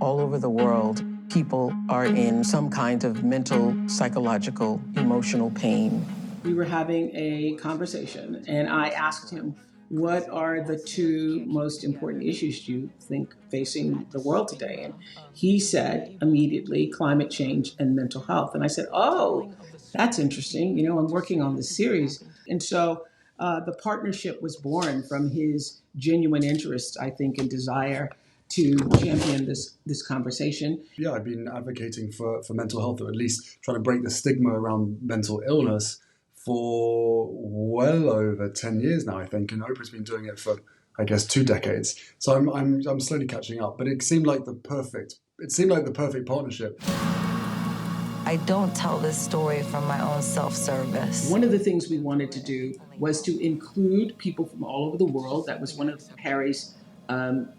all over the world, people are in some kind of mental, psychological, emotional pain. We were having a conversation, and I asked him, what are the two most important issues you think facing the world today? And he said immediately, climate change and mental health. And I said, oh, that's interesting. You know, I'm working on this series. And so the partnership was born from his genuine interest, I think, and desire to champion this conversation. Yeah, I've been advocating for mental health, or at least trying to break the stigma around mental illness for well over 10 years now, I think, and Oprah's been doing it for, I guess, 2 decades. So I'm slowly catching up, but it seemed like the perfect partnership. I don't tell this story from my own self-service. One of the things we wanted to do was to include people from all over the world. That was one of Harry's, when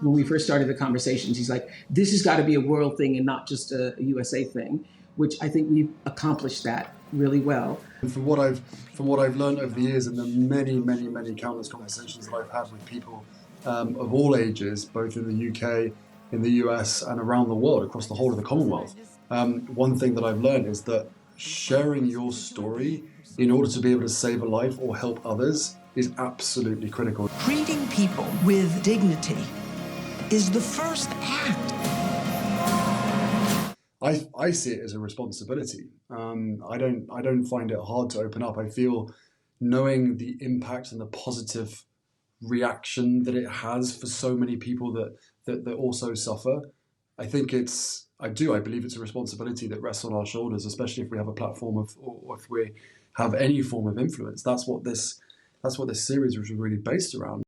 we first started the conversations, he's like, this has got to be a world thing and not just a USA thing, which I think we've accomplished that really well. And from what I've learned over the years and the many countless conversations that I've had with people of all ages, both in the UK, in the US, and around the world, across the whole of the Commonwealth, one thing that I've learned is that sharing your story in order to be able to save a life or help others is absolutely critical. Treating people with dignity is the first act. I see it as a responsibility. I don't find it hard to open up. I feel, knowing the impact and the positive reaction that it has for so many people that also suffer, I believe it's a responsibility that rests on our shoulders, especially if we have a platform or if we have any form of influence. That's what this series was really based around.